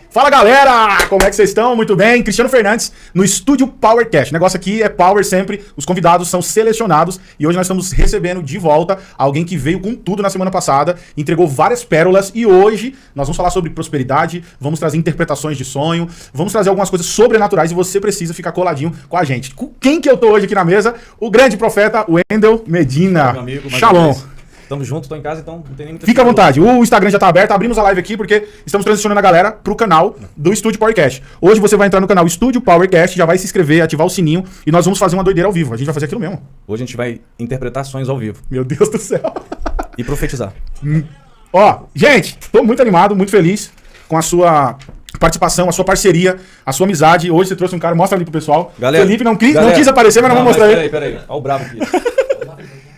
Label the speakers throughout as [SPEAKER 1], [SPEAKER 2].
[SPEAKER 1] Fala galera, como é que vocês estão? Muito bem, Cristiano Fernandes no estúdio PowerCast. O negócio aqui é Power sempre, os convidados são selecionados e hoje nós estamos recebendo de volta alguém que veio com tudo na semana passada, entregou várias pérolas e hoje nós vamos falar sobre prosperidade, vamos trazer interpretações de sonho, vamos trazer algumas coisas sobrenaturais e você precisa ficar coladinho com a gente. Com quem que eu tô hoje aqui na mesa? O grande profeta Wendel Medina.
[SPEAKER 2] Meu amigo,
[SPEAKER 1] Shalom.
[SPEAKER 2] Tamo junto, tô em casa, então não tem nem muita...
[SPEAKER 1] Fica à vontade, o Instagram já tá aberto, abrimos a live aqui porque estamos transicionando a galera pro canal do Estúdio PowerCast. Hoje você vai entrar no canal Estúdio PowerCast, já vai se inscrever, ativar o sininho e nós vamos fazer uma doideira ao vivo. A gente vai fazer aquilo mesmo.
[SPEAKER 2] Hoje a gente vai interpretar sonhos ao vivo.
[SPEAKER 1] Meu Deus do céu.
[SPEAKER 2] E profetizar.
[SPEAKER 1] Ó, gente, tô muito animado, muito feliz com a sua participação, a sua parceria, a sua amizade. Hoje você trouxe um cara, mostra ali pro pessoal.
[SPEAKER 2] Galera,
[SPEAKER 1] Felipe não quis aparecer, mas não vou mostrar ele.
[SPEAKER 2] Peraí, ó o brabo aqui.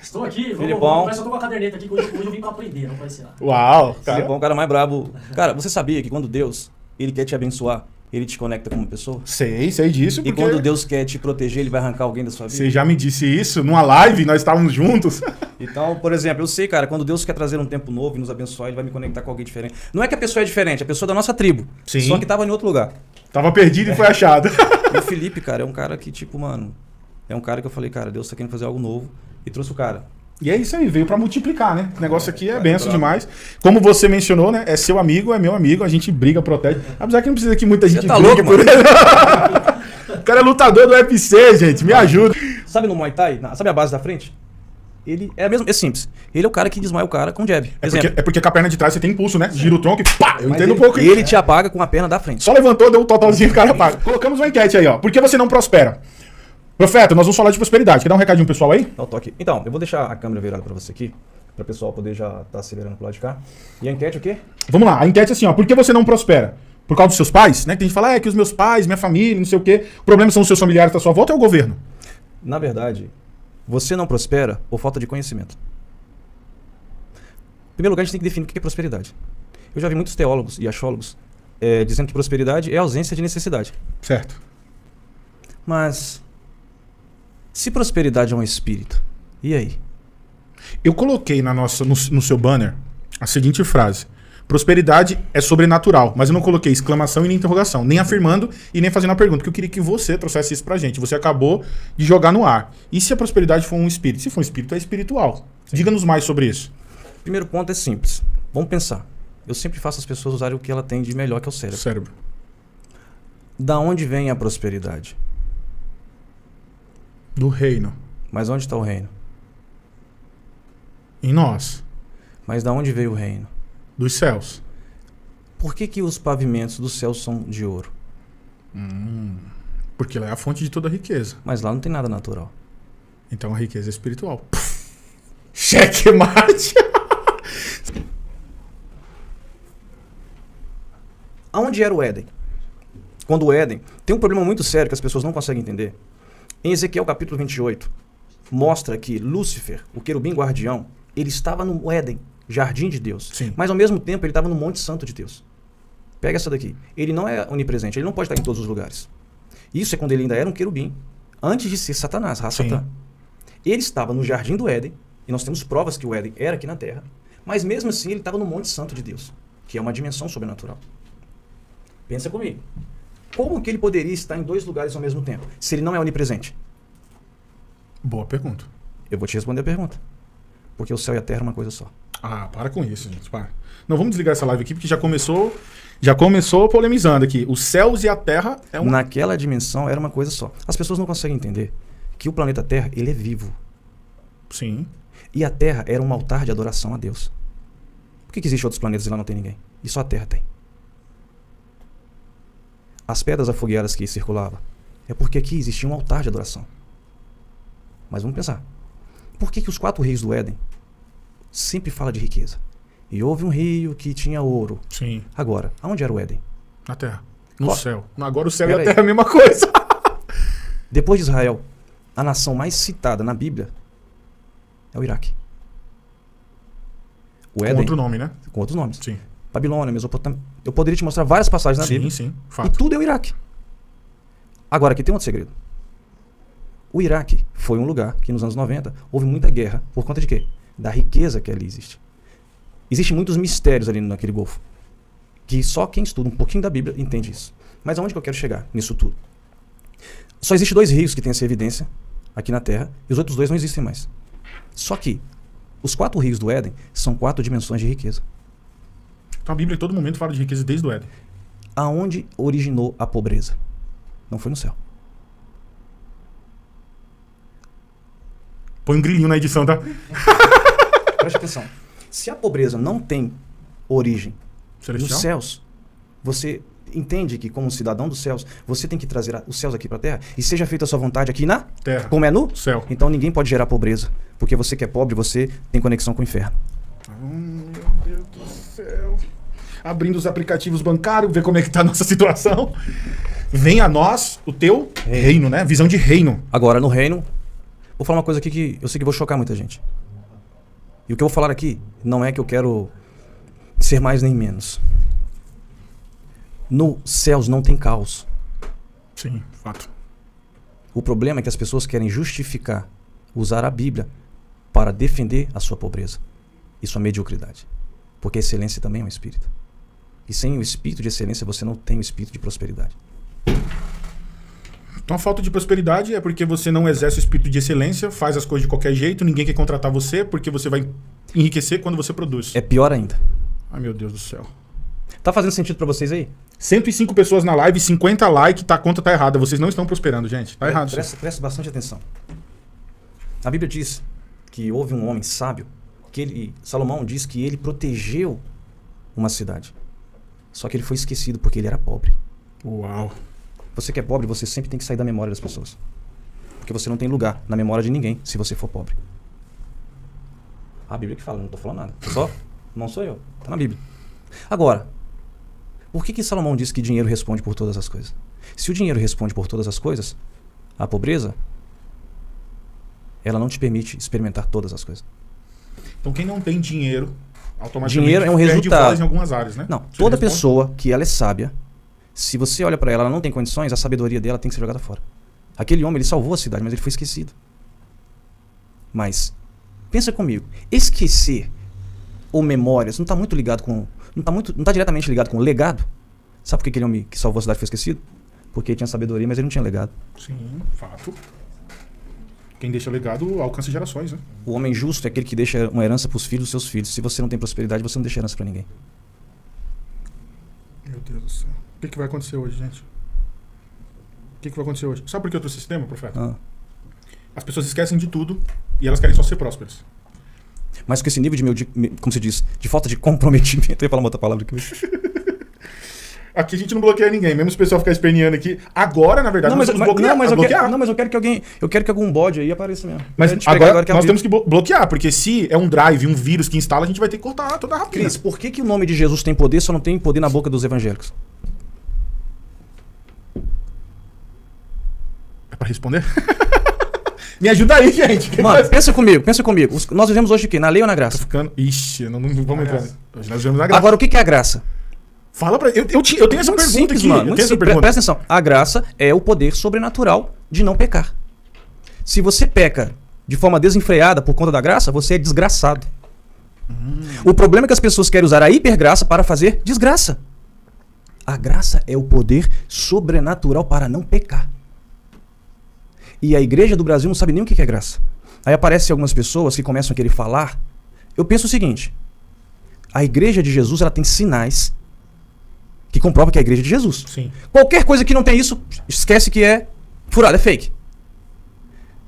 [SPEAKER 3] Estou aqui,
[SPEAKER 2] Filipão.
[SPEAKER 3] mas eu tô com a caderneta aqui, que hoje eu vim pra aprender, não vai ser lá.
[SPEAKER 1] Uau, cara.
[SPEAKER 2] Filipão é o cara mais brabo. Cara, você sabia que quando Deus, ele quer te abençoar, ele te conecta com uma pessoa?
[SPEAKER 1] Sei disso.
[SPEAKER 2] E
[SPEAKER 1] Porque
[SPEAKER 2] quando Deus quer te proteger, ele vai arrancar alguém da sua vida?
[SPEAKER 1] você já me disse isso numa live, nós estávamos juntos.
[SPEAKER 2] Então, por exemplo, eu sei, cara, quando Deus quer trazer um tempo novo e nos abençoar, ele vai me conectar com alguém diferente. Não é que a pessoa é diferente, a pessoa é da nossa tribo.
[SPEAKER 1] Sim.
[SPEAKER 2] Só que tava em outro lugar.
[SPEAKER 1] Tava perdido e foi achado.
[SPEAKER 2] E o Felipe, cara, é um cara que, tipo, mano, é um cara que eu falei, cara, Deus tá querendo fazer algo novo e trouxe o cara.
[SPEAKER 1] E é isso aí, veio pra multiplicar, né? O negócio aqui é benção demais. Como você mencionou, né? É seu amigo, é meu amigo, a gente briga, protege. Apesar que não precisa que muita gente
[SPEAKER 2] tá
[SPEAKER 1] brigue
[SPEAKER 2] louco,
[SPEAKER 1] por ele. O cara é lutador do UFC, gente, me ajuda.
[SPEAKER 2] Sabe no Muay Thai? Sabe a base da frente? Ele é mesmo, é simples. Ele é o cara que desmaia o cara com jab.
[SPEAKER 1] É porque com a perna de trás você tem impulso, né? Gira o tronco e pá! Eu
[SPEAKER 2] Mas
[SPEAKER 1] entendo um pouco.
[SPEAKER 2] ele te apaga com a perna da frente.
[SPEAKER 1] Só levantou, deu um totalzinho, o cara apaga. Colocamos uma enquete aí, ó. Por que você não prospera? Profeta, nós vamos falar de prosperidade. Quer dar um recadinho pro pessoal aí?
[SPEAKER 2] Dá o toque. Então, eu vou deixar a câmera virada pra você aqui, para o pessoal poder já estar acelerando pro lado de cá. E a enquete o quê?
[SPEAKER 1] Vamos lá, a enquete é assim, ó. Por que você não prospera? Por causa dos seus pais, né? Tem gente que fala, que os meus pais, minha família, não sei o quê. O problema são os seus familiares da sua volta ou é o governo?
[SPEAKER 2] Na verdade, você não prospera por falta de conhecimento. Em primeiro lugar, a gente tem que definir o que é prosperidade. Eu já vi muitos teólogos e achólogos dizendo que prosperidade é ausência de necessidade.
[SPEAKER 1] Certo.
[SPEAKER 2] Mas, se prosperidade é um espírito, e aí?
[SPEAKER 1] Eu coloquei no seu banner a seguinte frase. Prosperidade é sobrenatural, mas eu não coloquei exclamação e nem interrogação, nem afirmando e nem fazendo a pergunta, porque eu queria que você trouxesse isso pra gente. Você acabou de jogar no ar. E se a prosperidade for um espírito? Se for um espírito, é espiritual. Diga-nos mais sobre isso.
[SPEAKER 2] Primeiro ponto é simples. Vamos pensar. Eu sempre faço as pessoas usarem o que ela tem de melhor, que é o cérebro.
[SPEAKER 1] Cérebro.
[SPEAKER 2] Da onde vem a prosperidade?
[SPEAKER 1] Do reino.
[SPEAKER 2] Mas onde está o reino?
[SPEAKER 1] Em nós.
[SPEAKER 2] Mas da onde veio o reino?
[SPEAKER 1] Dos céus.
[SPEAKER 2] Por que os pavimentos do céu são de ouro?
[SPEAKER 1] Porque lá é a fonte de toda a riqueza.
[SPEAKER 2] Mas lá não tem nada natural.
[SPEAKER 1] Então a riqueza é espiritual. Cheque mate.
[SPEAKER 2] Aonde era o Éden? Quando o Éden... Tem um problema muito sério que as pessoas não conseguem entender. Em Ezequiel capítulo 28, mostra que Lúcifer, o querubim guardião, ele estava no Éden, jardim de Deus.
[SPEAKER 1] Sim.
[SPEAKER 2] Mas ao mesmo tempo ele estava no Monte Santo de Deus. Pega essa daqui. Ele não é onipresente, ele não pode estar em todos os lugares. Isso é quando ele ainda era um querubim, antes de ser Satanás, Satã. Ele estava no jardim do Éden, e nós temos provas que o Éden era aqui na Terra, mas mesmo assim ele estava no Monte Santo de Deus, que é uma dimensão sobrenatural. Pensa comigo. Como que ele poderia estar em dois lugares ao mesmo tempo, se ele não é onipresente?
[SPEAKER 1] Boa pergunta.
[SPEAKER 2] Eu vou te responder a pergunta. Porque o céu e a terra é uma coisa só.
[SPEAKER 1] Ah, para com isso, gente. Para. Não, vamos desligar essa live aqui, porque já começou polemizando aqui. Os céus e a terra é uma...
[SPEAKER 2] Naquela dimensão era uma coisa só. As pessoas não conseguem entender que o planeta Terra, ele é vivo.
[SPEAKER 1] Sim.
[SPEAKER 2] E a Terra era um altar de adoração a Deus. Por que existem outros planetas e lá não tem ninguém? E só a Terra tem. As pedras afogueadas que circulavam é porque aqui existia um altar de adoração. Mas vamos pensar. Por que os 4 rios do Éden sempre fala de riqueza? E houve um rio que tinha ouro.
[SPEAKER 1] Sim.
[SPEAKER 2] Agora, aonde era o Éden?
[SPEAKER 1] Na terra. No céu. Agora o céu
[SPEAKER 2] Pera
[SPEAKER 1] e a
[SPEAKER 2] aí.
[SPEAKER 1] terra é a mesma coisa.
[SPEAKER 2] Depois de Israel, a nação mais citada na Bíblia é o Iraque. O Éden,
[SPEAKER 1] Com outro nome, né?
[SPEAKER 2] com outros nomes.
[SPEAKER 1] Sim.
[SPEAKER 2] Babilônia, Mesopotâmia. Eu poderia te mostrar várias passagens na Bíblia.
[SPEAKER 1] Sim,
[SPEAKER 2] E
[SPEAKER 1] fato.
[SPEAKER 2] tudo é o Iraque. Agora, aqui tem outro segredo. O Iraque foi um lugar que nos anos 90 houve muita guerra. Por conta de quê? Da riqueza que ali existe. Existem muitos mistérios ali naquele golfo. Que só quem estuda um pouquinho da Bíblia entende isso. Mas aonde que eu quero chegar nisso tudo? Só existem 2 rios que têm essa evidência aqui na Terra, e os outros 2 não existem mais. Só que os 4 rios do Éden são 4 dimensões de riqueza.
[SPEAKER 1] Então a Bíblia em todo momento fala de riqueza desde o Éden.
[SPEAKER 2] Aonde originou a pobreza? Não foi no céu.
[SPEAKER 1] Põe um grilinho na edição, tá?
[SPEAKER 2] Preste atenção. Se a pobreza não tem origem
[SPEAKER 1] Celestial?
[SPEAKER 2] nos céus, você entende que, como cidadão dos céus, você tem que trazer os céus aqui para a terra e seja feita a sua vontade aqui na
[SPEAKER 1] Terra.
[SPEAKER 2] como é no
[SPEAKER 1] Céu.
[SPEAKER 2] Então ninguém pode gerar pobreza, porque você que é pobre, você tem conexão com o inferno.
[SPEAKER 1] Meu Deus do céu. Abrindo os aplicativos bancários, ver como é que tá a nossa situação. Vem a nós o teu reino, né? Visão de reino.
[SPEAKER 2] Agora, no reino, vou falar uma coisa aqui que eu sei que vou chocar muita gente. E o que eu vou falar aqui não é que eu quero ser mais nem menos. Nos céus não tem caos.
[SPEAKER 1] Sim, fato.
[SPEAKER 2] O problema é que as pessoas querem justificar, usar a Bíblia para defender a sua pobreza e sua mediocridade. Porque a excelência também é um espírito. E sem o espírito de excelência você não tem o espírito de prosperidade.
[SPEAKER 1] Então a falta de prosperidade é porque você não exerce o espírito de excelência, faz as coisas de qualquer jeito, ninguém quer contratar você, porque você vai enriquecer quando você produz.
[SPEAKER 2] É pior ainda.
[SPEAKER 1] Ai, meu Deus do céu.
[SPEAKER 2] Tá fazendo sentido para vocês aí?
[SPEAKER 1] 105 pessoas na live, 50 likes, a conta tá errada. Vocês não estão prosperando, gente. Tá errado.
[SPEAKER 2] Presta bastante atenção. A Bíblia diz que houve um homem sábio, Salomão diz que ele protegeu uma cidade. Só que ele foi esquecido porque ele era pobre.
[SPEAKER 1] Uau.
[SPEAKER 2] Você que é pobre, você sempre tem que sair da memória das pessoas. Porque você não tem lugar na memória de ninguém se você for pobre. A Bíblia que fala, não tô falando nada. Não sou eu, tá na Bíblia. Agora, por que Salomão diz que dinheiro responde por todas as coisas? Se o dinheiro responde por todas as coisas, a pobreza, ela não te permite experimentar todas as coisas.
[SPEAKER 1] Então quem não tem dinheiro, automaticamente
[SPEAKER 2] Dinheiro é um
[SPEAKER 1] perde
[SPEAKER 2] resultado.
[SPEAKER 1] voz em algumas áreas, né?
[SPEAKER 2] Não,
[SPEAKER 1] Você
[SPEAKER 2] toda
[SPEAKER 1] responde?
[SPEAKER 2] pessoa que ela é sábia, se você olha pra ela, ela não tem condições, a sabedoria dela tem que ser jogada fora. Aquele homem, ele salvou a cidade, mas ele foi esquecido. Mas, pensa comigo, esquecer ou memórias não está muito ligado com... Não tá diretamente ligado com o legado. Sabe por que aquele homem que salvou a cidade foi esquecido? Porque ele tinha sabedoria, mas ele não tinha legado.
[SPEAKER 1] Sim, fato. Quem deixa legado alcança gerações, né?
[SPEAKER 2] O homem justo é aquele que deixa uma herança para os filhos dos seus filhos. Se você não tem prosperidade, você não deixa herança para ninguém.
[SPEAKER 1] Meu Deus do céu. O que vai acontecer hoje, gente? O que vai acontecer hoje? Sabe por que outro sistema, profeta? As pessoas esquecem de tudo e elas querem só ser prósperas.
[SPEAKER 2] Mas com esse nível de, como se diz, de falta de comprometimento... Eu ia falar uma outra palavra aqui.
[SPEAKER 1] Aqui a gente não bloqueia ninguém, mesmo se o pessoal ficar esperneando aqui. Agora, na verdade, nós temos que bloquear.
[SPEAKER 2] Mas eu quero que algum bode aí apareça mesmo.
[SPEAKER 1] Mas agora nós temos que bloquear, porque se é um drive, um vírus que instala, a gente vai ter que cortar toda a rapina.
[SPEAKER 2] Cris, por que o nome de Jesus tem poder, só não tem poder na boca dos evangélicos?
[SPEAKER 1] É pra responder? Me ajuda aí, gente.
[SPEAKER 2] Mano, pensa comigo. Nós vivemos hoje o quê? Na lei ou na graça?
[SPEAKER 1] Tô ficando... Ixi, não vamos entrar. Hoje nós vivemos na graça.
[SPEAKER 2] Agora, o que é a graça?
[SPEAKER 1] Fala pra... Eu tenho essa pergunta
[SPEAKER 2] simples,
[SPEAKER 1] aqui.
[SPEAKER 2] Mano, presta atenção. A graça é o poder sobrenatural de não pecar. Se você peca de forma desenfreada por conta da graça, você é desgraçado. O problema é que as pessoas querem usar a hipergraça para fazer desgraça. A graça é o poder sobrenatural para não pecar. E a igreja do Brasil não sabe nem o que é graça. Aí aparecem algumas pessoas que começam a querer falar. Eu penso o seguinte: a igreja de Jesus, ela tem sinais que comprovam que é a igreja de Jesus.
[SPEAKER 1] Sim.
[SPEAKER 2] Qualquer coisa que não tem isso, esquece que é furado, é fake.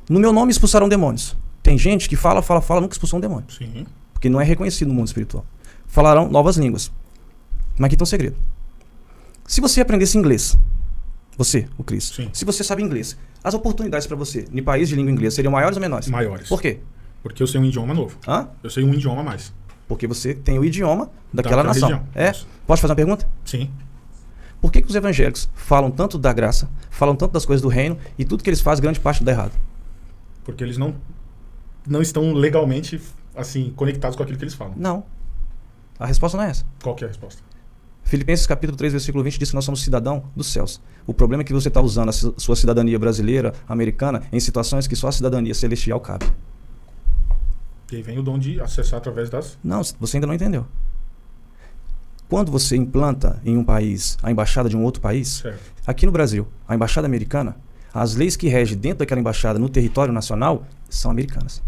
[SPEAKER 2] No meu nome expulsaram demônios. Tem gente que fala, nunca expulsou um demônio.
[SPEAKER 1] Sim.
[SPEAKER 2] Porque não é reconhecido no mundo espiritual. Falarão novas línguas. Mas aqui tem um segredo. Se você aprendesse inglês, você, o Cris,
[SPEAKER 1] Sim.
[SPEAKER 2] se você sabe inglês, as oportunidades para você, em país de língua inglesa, seriam maiores ou menores?
[SPEAKER 1] Maiores.
[SPEAKER 2] Por quê?
[SPEAKER 1] Porque eu sei um idioma novo.
[SPEAKER 2] Hã?
[SPEAKER 1] Eu sei um idioma a mais.
[SPEAKER 2] Porque você tem o idioma daquela nação.
[SPEAKER 1] região.
[SPEAKER 2] É?
[SPEAKER 1] Isso.
[SPEAKER 2] Pode fazer uma pergunta?
[SPEAKER 1] Sim.
[SPEAKER 2] Por que os evangélicos falam tanto da graça, falam tanto das coisas do reino, e tudo que eles fazem, grande parte dá errado?
[SPEAKER 1] Porque eles não estão legalmente assim conectados com aquilo que eles falam.
[SPEAKER 2] Não. A resposta não é essa.
[SPEAKER 1] Qual que é a resposta?
[SPEAKER 2] Filipenses capítulo 3, versículo 20 diz que nós somos cidadão dos céus. O problema é que você está usando a sua cidadania brasileira, americana, em situações que só a cidadania celestial cabe.
[SPEAKER 1] E aí vem o dom de acessar através das...
[SPEAKER 2] Não, você ainda não entendeu. Quando você implanta em um país a embaixada de um outro país,
[SPEAKER 1] Certo.
[SPEAKER 2] aqui no Brasil, a embaixada americana, as leis que regem dentro daquela embaixada no território nacional são americanas.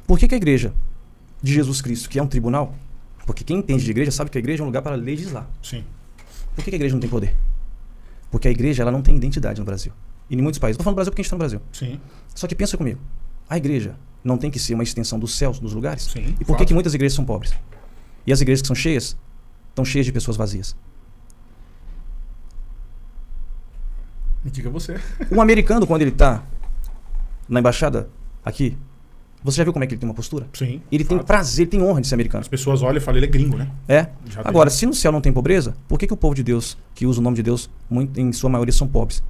[SPEAKER 2] Por que a igreja de Jesus Cristo, que é um tribunal, porque quem entende de igreja sabe que a igreja é um lugar para legislar.
[SPEAKER 1] Sim.
[SPEAKER 2] Por que a igreja não tem poder? Porque a igreja ela não tem identidade no Brasil. E em muitos países. Estou falando do Brasil porque a gente está no Brasil.
[SPEAKER 1] Sim.
[SPEAKER 2] Só que pensa comigo. A igreja não tem que ser uma extensão dos céus, dos lugares?
[SPEAKER 1] Sim,
[SPEAKER 2] E por que
[SPEAKER 1] fato.
[SPEAKER 2] que muitas igrejas são pobres? E as igrejas que são cheias, estão cheias de pessoas vazias.
[SPEAKER 1] Me diga você.
[SPEAKER 2] Um americano, quando ele está na embaixada aqui, você já viu como é que ele tem uma postura?
[SPEAKER 1] Sim.
[SPEAKER 2] Ele tem
[SPEAKER 1] fato.
[SPEAKER 2] prazer, ele tem honra de ser americano.
[SPEAKER 1] As pessoas olham e falam, ele é gringo, né?
[SPEAKER 2] É.
[SPEAKER 1] Já
[SPEAKER 2] Agora,
[SPEAKER 1] tem.
[SPEAKER 2] se no céu não tem pobreza, por que o povo de Deus, que usa o nome de Deus, em sua maioria são pobres?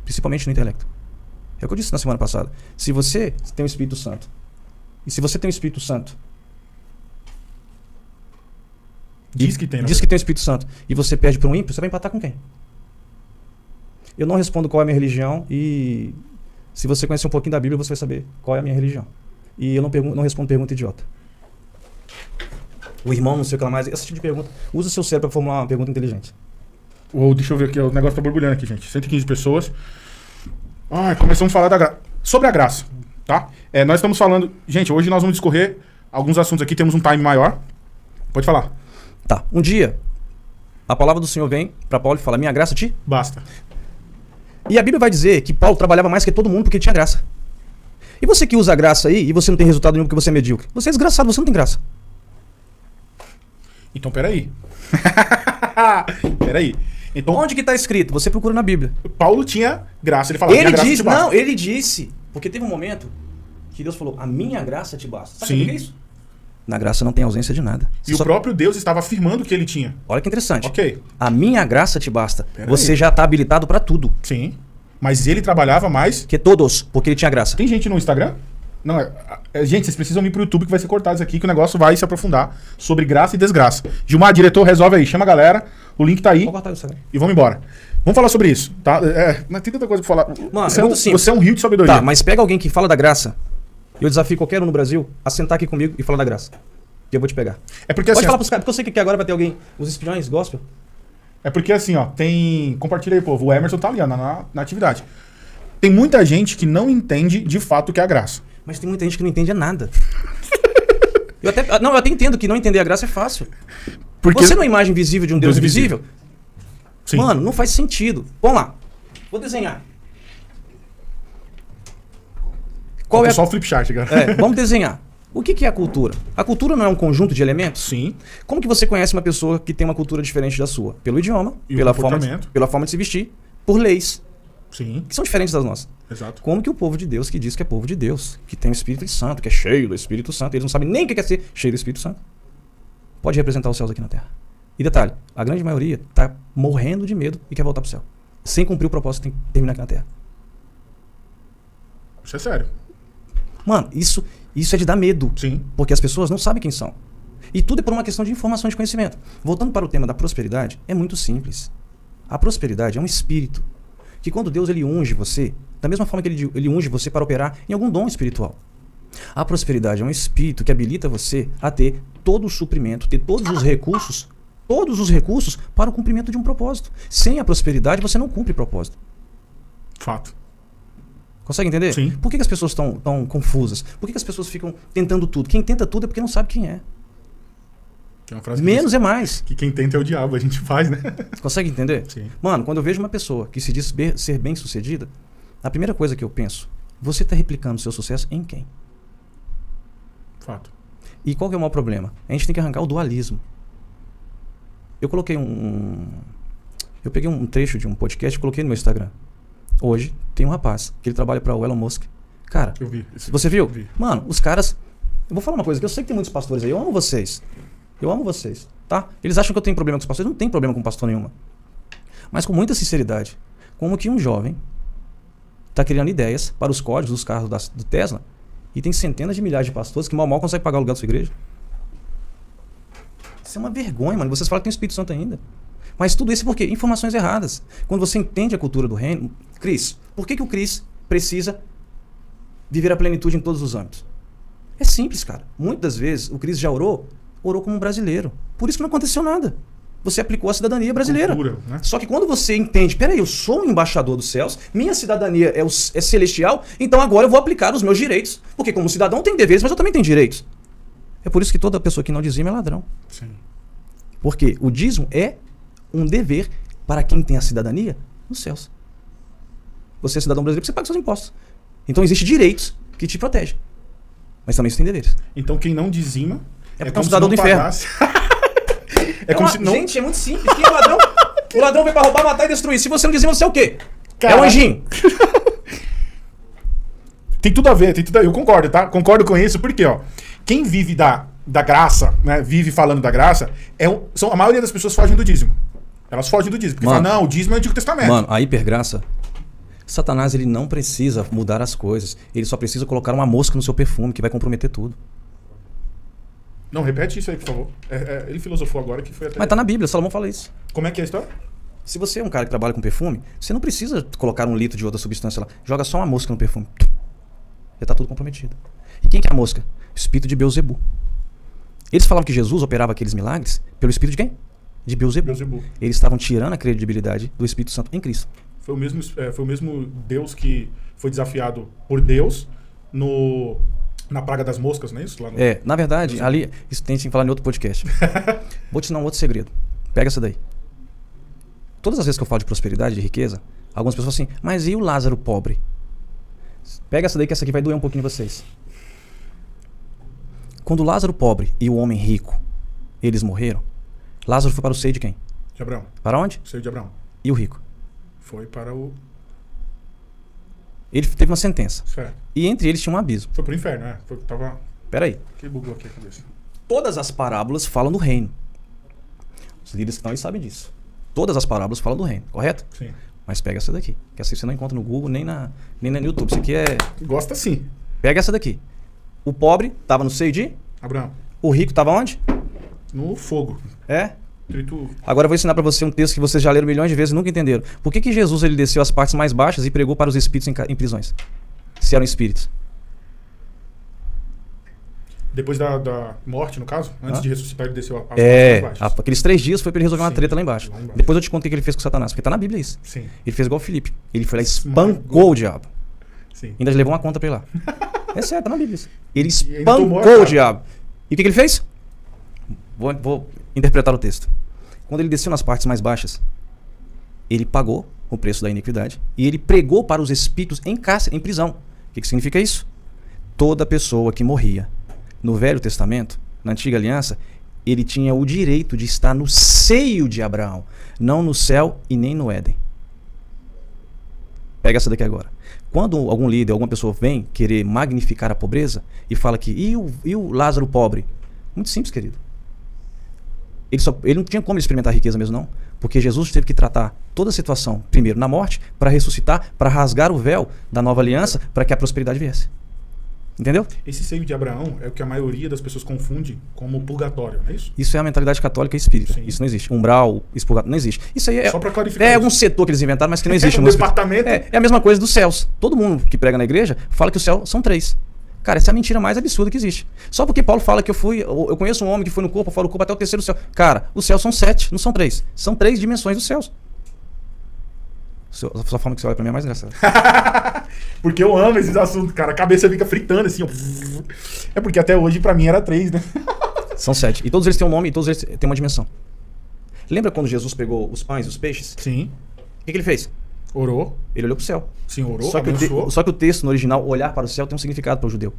[SPEAKER 2] Principalmente no intelecto. É o que eu disse na semana passada. Se você tem o Espírito Santo, e se você tem o Espírito Santo,
[SPEAKER 1] Diz que tem, né?
[SPEAKER 2] diz que tem o Espírito Santo, e você perde para um ímpio, você vai empatar com quem? Eu não respondo qual é a minha religião, e se você conhecer um pouquinho da Bíblia, você vai saber qual é a minha religião. E eu não respondo pergunta idiota. O irmão, não sei o que lá mais, esse tipo de pergunta. Usa seu cérebro para formular uma pergunta inteligente.
[SPEAKER 1] Ou deixa eu ver aqui, o negócio tá borbulhando aqui, gente. 115 pessoas. Começamos a falar sobre a graça, tá? Nós estamos falando... Gente, hoje nós vamos discorrer alguns assuntos aqui, temos um time maior. Pode falar.
[SPEAKER 2] Tá. Um dia, a palavra do Senhor vem para Paulo e fala, minha graça te...
[SPEAKER 1] Basta.
[SPEAKER 2] E a Bíblia vai dizer que Paulo trabalhava mais que todo mundo porque ele tinha graça. E você que usa a graça aí e você não tem resultado nenhum porque você é medíocre. Você é desgraçado, você não tem graça.
[SPEAKER 1] Então, peraí. Peraí. Então,
[SPEAKER 2] Onde que está escrito? Você procura na Bíblia.
[SPEAKER 1] Paulo tinha graça. Ele falava,
[SPEAKER 2] Ele
[SPEAKER 1] minha graça
[SPEAKER 2] disse,
[SPEAKER 1] te basta.
[SPEAKER 2] não, ele disse. Porque teve um momento que Deus falou, a minha graça te basta. Sabe o que é isso? Na graça não tem ausência de nada.
[SPEAKER 1] E o próprio Deus estava afirmando que ele tinha.
[SPEAKER 2] Olha que interessante.
[SPEAKER 1] Ok.
[SPEAKER 2] A minha graça te basta.
[SPEAKER 1] Pera
[SPEAKER 2] Você
[SPEAKER 1] aí.
[SPEAKER 2] já está habilitado para tudo.
[SPEAKER 1] Sim. Mas ele trabalhava mais...
[SPEAKER 2] Que todos, porque ele tinha graça.
[SPEAKER 1] Tem gente no Instagram? Não, gente, vocês precisam ir pro YouTube que vai ser cortado isso aqui, que o negócio vai se aprofundar sobre graça e desgraça. Gilmar, diretor, resolve aí. Chama a galera. O link tá aí.
[SPEAKER 2] Vou cortar isso agora.
[SPEAKER 1] E vamos embora. Vamos falar sobre isso, tá? Mas tem tanta coisa pra falar.
[SPEAKER 2] Mano,
[SPEAKER 1] você
[SPEAKER 2] é muito simples.
[SPEAKER 1] Você é um rio de sabedoria.
[SPEAKER 2] Tá, mas pega alguém que fala da graça. Eu desafio qualquer um no Brasil a sentar aqui comigo e falar da graça. Que eu vou te pegar.
[SPEAKER 1] É porque
[SPEAKER 2] Pode
[SPEAKER 1] assim,
[SPEAKER 2] falar pros caras, porque eu sei que aqui agora vai ter alguém. Os espiões gospel.
[SPEAKER 1] é porque assim, ó, tem... Compartilha aí, povo. O Emerson tá ali, ó, na atividade. Tem muita gente que não entende de fato o que é a graça.
[SPEAKER 2] Mas tem muita gente que não entende nada. eu até entendo que não entender a graça é fácil.
[SPEAKER 1] Porque...
[SPEAKER 2] Você não é a imagem visível de um Deus
[SPEAKER 1] Deus
[SPEAKER 2] invisível?
[SPEAKER 1] Sim.
[SPEAKER 2] Mano, não faz sentido. Vamos lá. Vou desenhar. Qual é
[SPEAKER 1] Só o flip chart, cara.
[SPEAKER 2] Vamos desenhar. O que é a cultura? A cultura não é um conjunto de elementos?
[SPEAKER 1] Sim.
[SPEAKER 2] Como que você conhece uma pessoa que tem uma cultura diferente da sua? Pelo idioma,
[SPEAKER 1] E o
[SPEAKER 2] pela
[SPEAKER 1] comportamento.
[SPEAKER 2] forma de se vestir, por leis,
[SPEAKER 1] Sim.
[SPEAKER 2] que são diferentes das nossas.
[SPEAKER 1] Exato.
[SPEAKER 2] Como que o povo de Deus, que diz que é povo de Deus, que tem o Espírito Santo, que é cheio do Espírito Santo, eles não sabem nem o que é ser cheio do Espírito Santo, pode representar os céus aqui na Terra? E detalhe, a grande maioria está morrendo de medo e quer voltar pro céu, sem cumprir o propósito de terminar aqui na Terra.
[SPEAKER 1] Isso é sério.
[SPEAKER 2] Mano, isso é de dar medo.
[SPEAKER 1] Sim.
[SPEAKER 2] Porque as pessoas não sabem quem são. E tudo é por uma questão de informação e de conhecimento. Voltando para o tema da prosperidade, é muito simples. A prosperidade é um espírito que quando Deus ele unge você, da mesma forma que ele unge você para operar em algum dom espiritual. A prosperidade é um espírito que habilita você a ter todo o suprimento, ter todos os recursos para o cumprimento de um propósito. Sem a prosperidade você não cumpre propósito.
[SPEAKER 1] Fato.
[SPEAKER 2] Consegue entender?
[SPEAKER 1] Sim.
[SPEAKER 2] Por que as pessoas estão tão confusas? Por que as pessoas ficam tentando tudo? Quem tenta tudo é porque não sabe quem é.
[SPEAKER 1] Tem uma frase que
[SPEAKER 2] Menos
[SPEAKER 1] diz
[SPEAKER 2] é mais.
[SPEAKER 1] que quem tenta é o diabo, a gente faz, né?
[SPEAKER 2] Consegue entender?
[SPEAKER 1] Sim.
[SPEAKER 2] Mano, quando eu vejo uma pessoa que se diz ser bem sucedida, a primeira coisa que eu penso, você está replicando seu sucesso em quem?
[SPEAKER 1] Fato.
[SPEAKER 2] E qual que é o maior problema? A gente tem que arrancar o dualismo. Eu coloquei eu peguei um trecho de um podcast e coloquei no meu Instagram. Hoje tem um rapaz que ele trabalha para o Elon Musk. Cara,
[SPEAKER 1] Eu vi.
[SPEAKER 2] você viu?
[SPEAKER 1] Eu vi.
[SPEAKER 2] Mano, os caras... Eu vou falar uma coisa, que eu sei que tem muitos pastores aí. Eu amo vocês. Tá? Eles acham que eu tenho problema com os pastores. Eu não tenho problema com pastor nenhuma. Mas com muita sinceridade. Como que um jovem está criando ideias para os códigos dos carros do Tesla e tem centenas de milhares de pastores que mal conseguem pagar o aluguel da sua igreja? Isso é uma vergonha, mano. Vocês falam que tem o Espírito Santo ainda. Mas tudo isso é por quê? Informações erradas. Quando você entende a cultura do reino... Cris, por que o Cris precisa viver a plenitude em todos os âmbitos? É simples, cara. Muitas vezes o Cris já orou como um brasileiro. Por isso que não aconteceu nada. você aplicou a cidadania brasileira.
[SPEAKER 1] Cultura, né?
[SPEAKER 2] Só que quando você entende, peraí, eu sou um embaixador dos céus, minha cidadania é celestial, então agora eu vou aplicar os meus direitos. Porque como cidadão tem deveres, mas eu também tenho direitos. É por isso que toda pessoa que não dizima é ladrão.
[SPEAKER 1] Sim.
[SPEAKER 2] Porque o dízimo é um dever para quem tem a cidadania nos céus. Você é cidadão brasileiro porque você paga seus impostos. Então existem direitos que te protegem. Mas também você tem deveres.
[SPEAKER 1] Então quem não dizima
[SPEAKER 2] É porque é
[SPEAKER 1] como
[SPEAKER 2] um
[SPEAKER 1] se
[SPEAKER 2] cidadão
[SPEAKER 1] não
[SPEAKER 2] do inferno.
[SPEAKER 1] pagasse. É como se não...
[SPEAKER 2] Gente, é muito simples. Quem é ladrão? O ladrão vem para roubar, matar e destruir. Se você não dizima, você é o quê?
[SPEAKER 1] Caraca.
[SPEAKER 2] É um anjinho.
[SPEAKER 1] Tem tudo a ver, tem tudo a ver. Eu concordo, tá? Concordo com isso, porque, ó, quem vive da graça, né? Vive falando da graça, a maioria das pessoas fogem do dízimo. Elas fogem do dízimo. Porque
[SPEAKER 2] Mano,
[SPEAKER 1] falam, não, o dízimo é o Antigo Testamento.
[SPEAKER 2] Mano, a hipergraça, Satanás ele não precisa mudar as coisas. Ele só precisa colocar uma mosca no seu perfume que vai comprometer tudo.
[SPEAKER 1] Não, repete isso aí, por favor. Ele filosofou agora que foi até...
[SPEAKER 2] Mas tá na Bíblia, Salomão fala isso.
[SPEAKER 1] Como é que é a história?
[SPEAKER 2] Se você é um cara que trabalha com perfume, você não precisa colocar 1 litro de outra substância lá. Joga só uma mosca no perfume. Já tá tudo comprometido. E quem que é a mosca? O espírito de Beelzebul. Eles falavam que Jesus operava aqueles milagres pelo espírito de quem? De Beelzebul.
[SPEAKER 1] Beelzebul.
[SPEAKER 2] Eles estavam tirando a credibilidade do Espírito Santo em Cristo.
[SPEAKER 1] Foi o mesmo Deus que foi desafiado por Deus na praga das moscas, não é isso? Lá no...
[SPEAKER 2] Na verdade, ali, isso tem que falar em outro podcast. Vou te ensinar um outro segredo. Pega essa daí. Todas as vezes que eu falo de prosperidade, de riqueza, algumas pessoas falam assim, mas e o Lázaro pobre? Pega essa daí que essa aqui vai doer um pouquinho em vocês. Quando o Lázaro pobre e o homem rico, eles morreram, Lázaro foi para o seio de quem?
[SPEAKER 1] De Abraão.
[SPEAKER 2] Para onde?
[SPEAKER 1] Seio de Abraão.
[SPEAKER 2] E o rico?
[SPEAKER 1] Foi para o...
[SPEAKER 2] Ele teve uma sentença.
[SPEAKER 1] Certo.
[SPEAKER 2] E entre eles tinha um abismo.
[SPEAKER 1] Foi pro inferno, né? Tava...
[SPEAKER 2] Peraí.
[SPEAKER 1] Que bugou aqui a cabeça.
[SPEAKER 2] Todas as parábolas falam do reino. Os líderes que estão aí sabem disso. Todas as parábolas falam do reino, correto?
[SPEAKER 1] Sim.
[SPEAKER 2] Mas pega essa daqui. Que essa você não encontra no Google nem no YouTube. Isso aqui é...
[SPEAKER 1] Gosta sim.
[SPEAKER 2] Pega essa daqui. O pobre estava no seio de...
[SPEAKER 1] Abraão.
[SPEAKER 2] O rico estava onde?
[SPEAKER 1] No fogo.
[SPEAKER 2] É?
[SPEAKER 1] Trito...
[SPEAKER 2] Agora eu vou ensinar para você um texto que vocês já leram milhões de vezes e nunca entenderam. Por que Jesus ele desceu às partes mais baixas e pregou para os espíritos em prisões? Se eram espíritos.
[SPEAKER 1] Depois da morte, no caso? Antes de ressuscitar, ele desceu às partes mais baixas.
[SPEAKER 2] Aqueles 3 dias foi para ele resolver uma
[SPEAKER 1] Sim,
[SPEAKER 2] treta lá embaixo.
[SPEAKER 1] lá embaixo.
[SPEAKER 2] Depois eu te conto o que ele fez com Satanás, porque tá na Bíblia isso.
[SPEAKER 1] Sim.
[SPEAKER 2] Ele fez igual o Filipe. Ele foi lá e espancou o diabo.
[SPEAKER 1] Sim.
[SPEAKER 2] Ainda levou uma conta pra ele lá. É sério, tá na Bíblia isso. Ele
[SPEAKER 1] ainda tomou a
[SPEAKER 2] espancou o
[SPEAKER 1] cara.
[SPEAKER 2] diabo. E o que ele fez? Vou interpretar o texto. Quando ele desceu nas partes mais baixas, ele pagou o preço da iniquidade e ele pregou para os espíritos em cárcere, em prisão. O que significa isso? Toda pessoa que morria no Velho Testamento, na Antiga Aliança, ele tinha o direito de estar no seio de Abraão, não no céu e nem no Éden. Pega essa daqui agora. Quando algum líder, alguma pessoa vem querer magnificar a pobreza e fala que e o Lázaro pobre? Muito simples, querido. Ele não tinha como experimentar a riqueza mesmo, não. Porque Jesus teve que tratar toda a situação, primeiro na morte, para ressuscitar, para rasgar o véu da nova aliança, para que a prosperidade viesse. Entendeu?
[SPEAKER 1] Esse seio de Abraão é o que a maioria das pessoas confunde como purgatório, não é isso?
[SPEAKER 2] Isso é a mentalidade católica e espírita.
[SPEAKER 1] Sim.
[SPEAKER 2] Isso não existe. Umbral, expurgatório, não existe. Isso aí
[SPEAKER 1] Só pra clarificar
[SPEAKER 2] é
[SPEAKER 1] isso.
[SPEAKER 2] algum setor que eles inventaram, mas que não existe.
[SPEAKER 1] Um
[SPEAKER 2] no espírito.
[SPEAKER 1] departamento.
[SPEAKER 2] É a mesma coisa dos céus. Todo mundo que prega na igreja fala que os céus são 3. Cara, essa é a mentira mais absurda que existe. Só porque Paulo fala que eu conheço um homem que foi no corpo, fora do corpo até o 3º céu. Cara, os céus são 7, não são 3. São 3 dimensões dos céus. A sua forma que você olha pra mim é mais engraçada.
[SPEAKER 1] Porque eu amo esses assuntos, cara. A cabeça fica fritando assim, ó. É porque até hoje pra mim era 3, né?
[SPEAKER 2] São 7. E todos eles têm um nome e todos eles têm uma dimensão. Lembra quando Jesus pegou os pães e os peixes?
[SPEAKER 1] Sim.
[SPEAKER 2] O que ele fez?
[SPEAKER 1] Orou.
[SPEAKER 2] Ele olhou pro céu.
[SPEAKER 1] Sim, orou,
[SPEAKER 2] Só
[SPEAKER 1] abençoou.
[SPEAKER 2] que o texto no original, olhar para o céu, tem um significado para o judeu.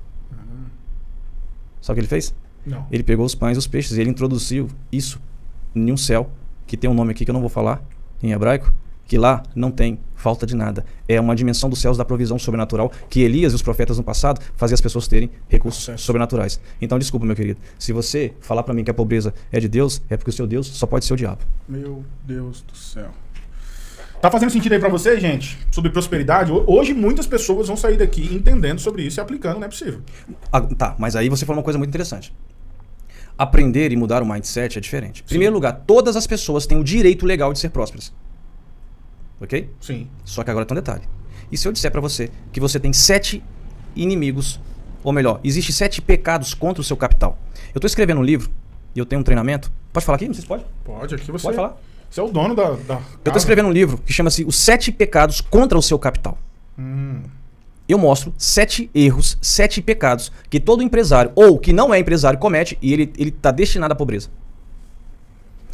[SPEAKER 2] Sabe o que ele fez?
[SPEAKER 1] Não.
[SPEAKER 2] Ele pegou os pães e os peixes e ele introduziu isso em um céu, que tem um nome aqui que eu não vou falar, em hebraico, que lá não tem falta de nada. É uma dimensão dos céus da provisão sobrenatural que Elias e os profetas no passado faziam as pessoas terem recursos sobrenaturais. Então, desculpa, meu querido. Se você falar para mim que a pobreza é de Deus, é porque o seu Deus só pode ser o diabo.
[SPEAKER 1] Meu Deus do céu. Tá fazendo sentido aí pra você, gente? Sobre prosperidade? Hoje muitas pessoas vão sair daqui entendendo sobre isso e aplicando, não é possível.
[SPEAKER 2] Tá, mas aí você falou uma coisa muito interessante. Aprender e mudar o mindset é diferente. Em primeiro lugar, todas as pessoas têm o direito legal de ser prósperas. Ok?
[SPEAKER 1] Sim.
[SPEAKER 2] Só que agora tem um detalhe. E se eu disser pra você que você tem 7 inimigos, ou melhor, existe 7 pecados contra o seu capital? Eu tô escrevendo um livro e eu tenho um treinamento Pode falar aqui? Não sei se pode.
[SPEAKER 1] Pode, aqui você...
[SPEAKER 2] Pode falar.
[SPEAKER 1] Você é o dono da
[SPEAKER 2] Eu tô escrevendo um livro que chama-se Os 7 Pecados contra o Seu Capital. Eu mostro 7 erros, 7 pecados que todo empresário ou que não é empresário comete e ele tá destinado à pobreza.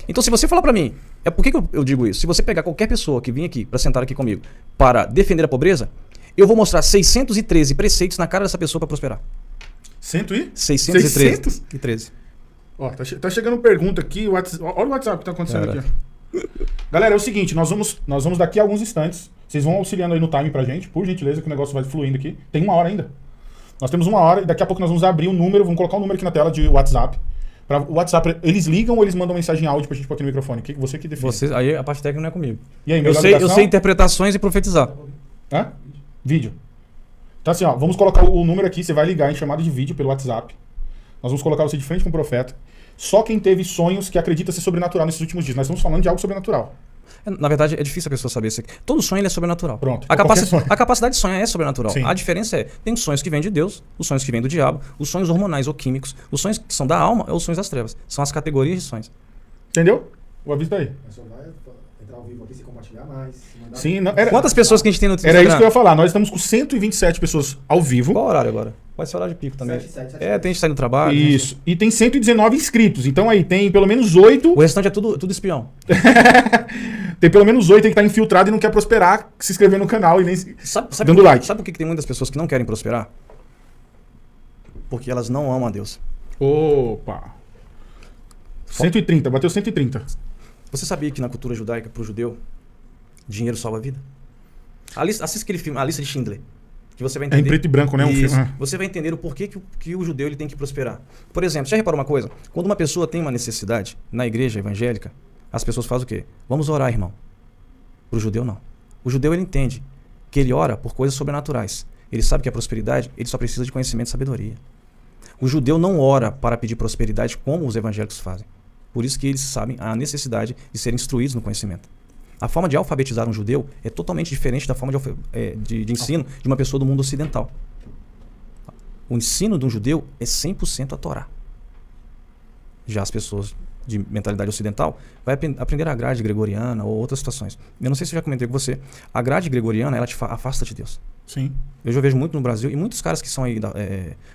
[SPEAKER 2] Então, se você falar pra mim, por que eu digo isso? Se você pegar qualquer pessoa que vem aqui pra sentar aqui comigo para defender a pobreza, eu vou mostrar 613 preceitos na cara dessa pessoa pra prosperar. 613.
[SPEAKER 1] Ó, tá chegando pergunta aqui. Olha o WhatsApp que tá acontecendo aqui. Galera, é o seguinte, nós vamos daqui a alguns instantes. Vocês vão auxiliando aí no time pra gente, por gentileza, que o negócio vai fluindo aqui. Tem 1 hora ainda. Nós temos 1 hora e daqui a pouco nós vamos abrir um número, vamos colocar um número aqui na tela de WhatsApp. Pra o WhatsApp, eles ligam ou eles mandam mensagem em áudio pra gente pôr aqui no microfone? Você que define.
[SPEAKER 2] Aí a parte técnica não é comigo.
[SPEAKER 1] E aí,
[SPEAKER 2] eu sei interpretações e profetizar.
[SPEAKER 1] Hã? Vídeo. Então assim, ó, vamos colocar o número aqui, você vai ligar em chamada de vídeo pelo WhatsApp. Nós vamos colocar você de frente com o profeta. Só quem teve sonhos que acredita ser sobrenatural nesses últimos dias. Nós estamos falando de algo sobrenatural.
[SPEAKER 2] Na verdade, é difícil a pessoa saber isso aqui. Todo sonho ele é sobrenatural.
[SPEAKER 1] Pronto.
[SPEAKER 2] A capacidade de sonhar é sobrenatural.
[SPEAKER 1] Sim.
[SPEAKER 2] A diferença é, tem sonhos que vêm de Deus, os sonhos que vêm do diabo, os sonhos hormonais ou químicos, os sonhos que são da alma ou os sonhos das trevas. São as categorias de sonhos.
[SPEAKER 1] Entendeu? O aviso daí.
[SPEAKER 4] Só vai entrar ao vivo aqui, se compartilhar mais.
[SPEAKER 1] Sim,
[SPEAKER 2] Quantas pessoas que a gente tem no
[SPEAKER 1] Era isso que eu ia falar. Nós estamos com 127 pessoas ao vivo.
[SPEAKER 2] Qual horário agora? Pode ser horário de pico também.
[SPEAKER 4] 7,
[SPEAKER 2] tem gente saindo do trabalho.
[SPEAKER 1] Isso. E tem 119 inscritos. Então aí tem pelo menos 8.
[SPEAKER 2] O restante é tudo espião.
[SPEAKER 1] Tem pelo menos 8 aí que tá infiltrado e não quer prosperar, se inscrever no canal e nem dando like.
[SPEAKER 2] Sabe por que tem muitas pessoas que não querem prosperar? Porque elas não amam a Deus.
[SPEAKER 1] Opa. 130, bateu 130.
[SPEAKER 2] Você sabia que na cultura judaica, pro judeu, dinheiro salva a vida? Assista aquele filme, A Lista de Schindler. Que você vai entender.
[SPEAKER 1] É em preto e branco, né? Um filme.
[SPEAKER 2] Você vai entender o porquê que o judeu ele tem que prosperar. Por exemplo, você já reparou uma coisa? Quando uma pessoa tem uma necessidade na igreja evangélica, as pessoas fazem o quê? Vamos orar, irmão. Para o judeu, não. O judeu ele entende que ele ora por coisas sobrenaturais. Ele sabe que a prosperidade ele só precisa de conhecimento e sabedoria. O judeu não ora para pedir prosperidade como os evangélicos fazem. Por isso que eles sabem a necessidade de serem instruídos no conhecimento. A forma de alfabetizar um judeu é totalmente diferente da forma de ensino de uma pessoa do mundo ocidental. O ensino de um judeu é 100% a Torá. Já as pessoas de mentalidade ocidental vai aprender a grade gregoriana ou outras situações. Eu não sei se eu já comentei com você. A grade gregoriana, ela te afasta de Deus.
[SPEAKER 1] Sim.
[SPEAKER 2] Eu já vejo muito no Brasil, e muitos caras que são aí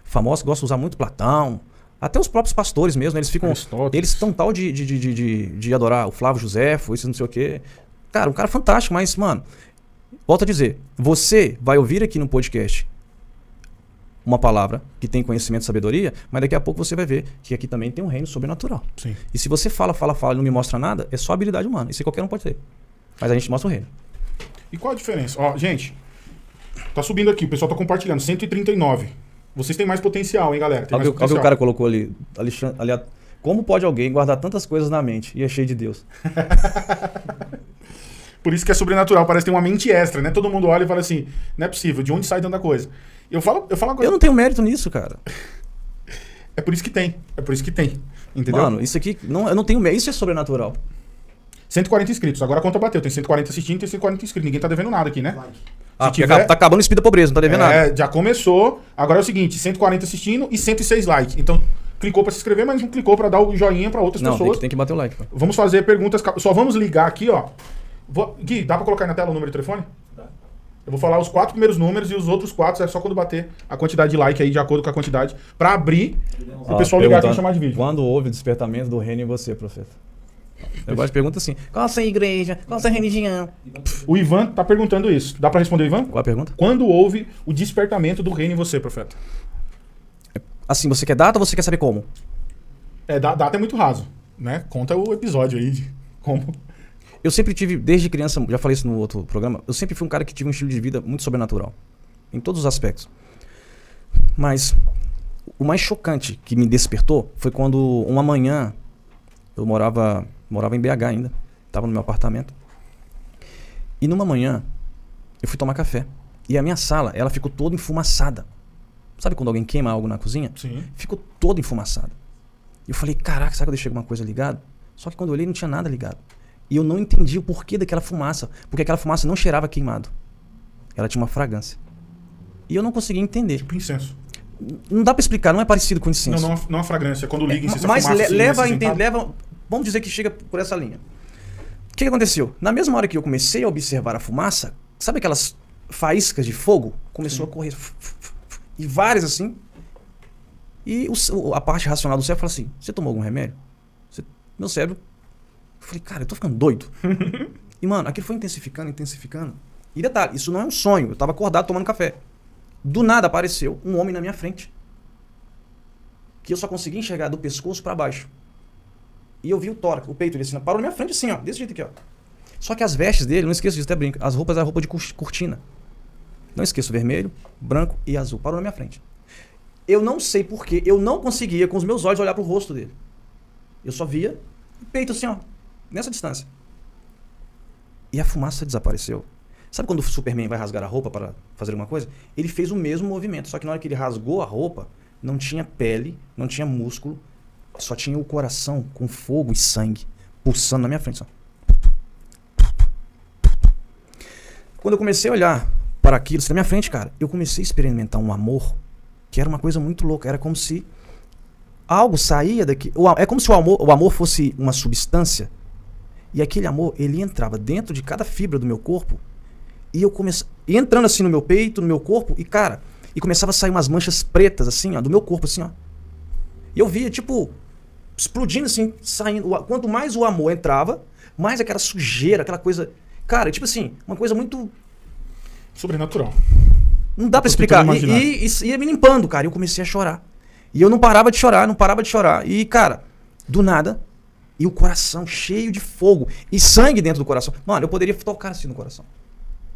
[SPEAKER 2] famosos gostam de usar muito Platão. Até os próprios pastores mesmo, eles estão tal de adorar o Flávio Josefo, isso não sei o quê. Cara, um cara fantástico, mas, mano, volto a dizer, você vai ouvir aqui no podcast uma palavra que tem conhecimento e sabedoria, mas daqui a pouco você vai ver que aqui também tem um reino sobrenatural.
[SPEAKER 1] Sim.
[SPEAKER 2] E se você fala e não me mostra nada, é só habilidade humana. Isso qualquer um pode ter. Mas a gente mostra o reino.
[SPEAKER 1] E qual a diferença? Ó, gente, tá subindo aqui, o pessoal tá compartilhando, 139. Vocês têm mais potencial, hein, galera? Tem mais
[SPEAKER 2] Olha o que o cara colocou ali, como pode alguém guardar tantas coisas na mente e é cheio de Deus?
[SPEAKER 1] Por isso que é sobrenatural, parece ter uma mente extra, né? Todo mundo olha e fala assim, não é possível, de onde sai tanta coisa? Eu falo uma coisa.
[SPEAKER 2] Eu não tenho mérito nisso, cara.
[SPEAKER 1] É por isso que tem, entendeu?
[SPEAKER 2] Mano, isso aqui, eu não tenho mérito, isso é sobrenatural.
[SPEAKER 1] 140 inscritos, agora a conta bateu, tem 140 assistindo, tem 140 inscritos, ninguém tá devendo nada aqui, né?
[SPEAKER 2] Tá acabando o speed da pobreza, não tá devendo nada.
[SPEAKER 1] Já começou, agora é o seguinte, 140 assistindo e 106 likes, então clicou pra se inscrever, mas não clicou pra dar o joinha pra outras pessoas.
[SPEAKER 2] Tem que bater o like. Pô.
[SPEAKER 1] Vamos fazer perguntas, só vamos ligar aqui, ó. Gui, dá pra colocar aí na tela o número de telefone?
[SPEAKER 3] Dá.
[SPEAKER 1] Eu vou falar os 4 primeiros números e os outros 4 é só quando bater a quantidade de like aí, de acordo com a quantidade, pra abrir o pessoal ligar aqui e chamar de vídeo.
[SPEAKER 2] Quando houve o despertamento do reino em você, profeta? Eu gosto de pergunta assim, qual a sua igreja? Qual a sua religião?
[SPEAKER 1] O Ivan tá perguntando isso. Dá pra responder, Ivan?
[SPEAKER 2] Qual a pergunta?
[SPEAKER 1] Quando houve o despertamento do reino em você, profeta?
[SPEAKER 2] Assim, você quer data ou você quer saber como?
[SPEAKER 1] Data é muito raso, né? Conta o episódio aí de como...
[SPEAKER 2] Eu sempre tive, desde criança, já falei isso no outro programa, eu sempre fui um cara que tive um estilo de vida muito sobrenatural. Em todos os aspectos. Mas o mais chocante que me despertou foi quando uma manhã, eu morava em BH ainda, estava no meu apartamento. E numa manhã, eu fui tomar café. E a minha sala, ela ficou toda enfumaçada. Sabe quando alguém queima algo na cozinha?
[SPEAKER 1] Sim.
[SPEAKER 2] Ficou toda enfumaçada. E eu falei, caraca, será que eu deixei alguma coisa ligada? Só que quando eu olhei, não tinha nada ligado. E eu não entendi o porquê daquela fumaça. Porque aquela fumaça não cheirava queimado. Ela tinha uma fragrância. E eu não conseguia entender.
[SPEAKER 1] Tipo incenso.
[SPEAKER 2] Não dá pra explicar, não é parecido com incenso.
[SPEAKER 1] Não é uma fragrância. Quando liga incenso,
[SPEAKER 2] mas
[SPEAKER 1] a fumaça...
[SPEAKER 2] leva a entender, Vamos dizer que chega por essa linha. O que aconteceu? Na mesma hora que eu comecei a observar a fumaça, sabe aquelas faíscas de fogo? Começou a correr. E várias assim. E a parte racional do cérebro fala assim, você tomou algum remédio? Meu cérebro... Eu falei, cara, eu tô ficando doido. E, mano, aquilo foi intensificando, intensificando. E detalhe, isso não é um sonho. Eu tava acordado tomando café. Do nada apareceu um homem na minha frente. Que eu só consegui enxergar do pescoço pra baixo. E eu vi o tórax, o peito dele assim, parou na minha frente assim, ó, desse jeito aqui, ó. Só que as vestes dele, não esqueço disso, até brinco, as roupas eram roupa de cortina. Não esqueço, vermelho, branco e azul. Parou na minha frente. Eu não sei porquê, eu não conseguia com os meus olhos olhar pro rosto dele. Eu só via o peito assim, ó, nessa distância. E a fumaça desapareceu. Sabe quando o Superman vai rasgar a roupa para fazer alguma coisa? Ele fez o mesmo movimento, só que na hora que ele rasgou a roupa, não tinha pele, não tinha músculo, só tinha o coração com fogo e sangue pulsando na minha frente. Só. Quando eu comecei a olhar para aquilo na minha frente, cara, eu comecei a experimentar um amor que era uma coisa muito louca. Era como se algo saía daqui. É como se o amor fosse uma substância. E aquele amor, ele entrava dentro de cada fibra do meu corpo. E eu comecei entrando assim no meu peito, no meu corpo. E, cara, e começava a sair umas manchas pretas assim, ó, do meu corpo, assim, ó. E eu via, tipo, explodindo assim, saindo. Quanto mais o amor entrava, mais aquela sujeira, aquela coisa... Cara, tipo assim, uma coisa muito...
[SPEAKER 1] Sobrenatural.
[SPEAKER 2] Não dá pra explicar. E ia me limpando, cara. E eu comecei a chorar. E eu não parava de chorar, não parava de chorar. E, cara, do nada, e o coração cheio de fogo. E sangue dentro do coração. Mano, eu poderia tocar assim no coração.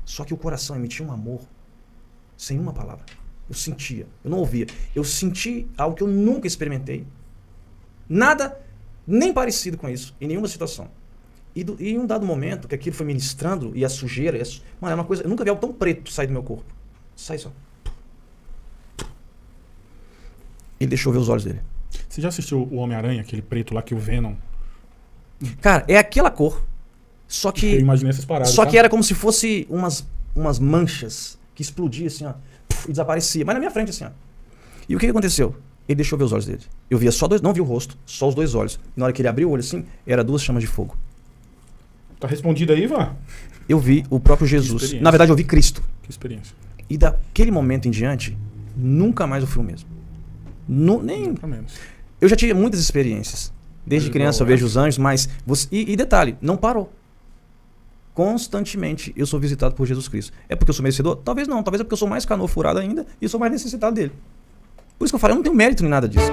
[SPEAKER 2] Só que o coração emitia um amor sem uma palavra. Eu sentia, eu não ouvia. Eu senti algo que eu nunca experimentei. Nada nem parecido com isso, em nenhuma situação. E em um dado momento, que aquilo foi ministrando, e a sujeira... Mano, é uma coisa... Eu nunca vi algo tão preto sair do meu corpo. Sai só. Ele deixou ver os olhos dele.
[SPEAKER 1] Você já assistiu o Homem-Aranha, aquele preto lá que o Venom...
[SPEAKER 2] Cara, é aquela cor. Só que...
[SPEAKER 1] Eu imaginei essas paradas.
[SPEAKER 2] Só que era como se fosse umas manchas que explodiam assim, ó. E desaparecia. Mas na minha frente, assim, ó. E o que aconteceu? Ele deixou ver os olhos dele. Eu via só dois... Não vi o rosto, só os dois olhos. E na hora que ele abriu o olho assim, era 2 chamas de fogo.
[SPEAKER 1] Tá respondido aí, Ivan?
[SPEAKER 2] Eu vi o próprio Jesus. Na verdade, eu vi Cristo.
[SPEAKER 1] Que experiência.
[SPEAKER 2] E daquele momento em diante, nunca mais eu fui o mesmo. Nem...
[SPEAKER 1] Nunca menos.
[SPEAKER 2] Eu já tive muitas experiências. Desde criança eu vejo os anjos, mas... E detalhe, não parou. Constantemente eu sou visitado por Jesus Cristo. É porque eu sou merecedor? Talvez não. Talvez é porque eu sou mais canoa furada ainda e sou mais necessitado dele. Por isso que eu falo, eu não tenho mérito em nada disso.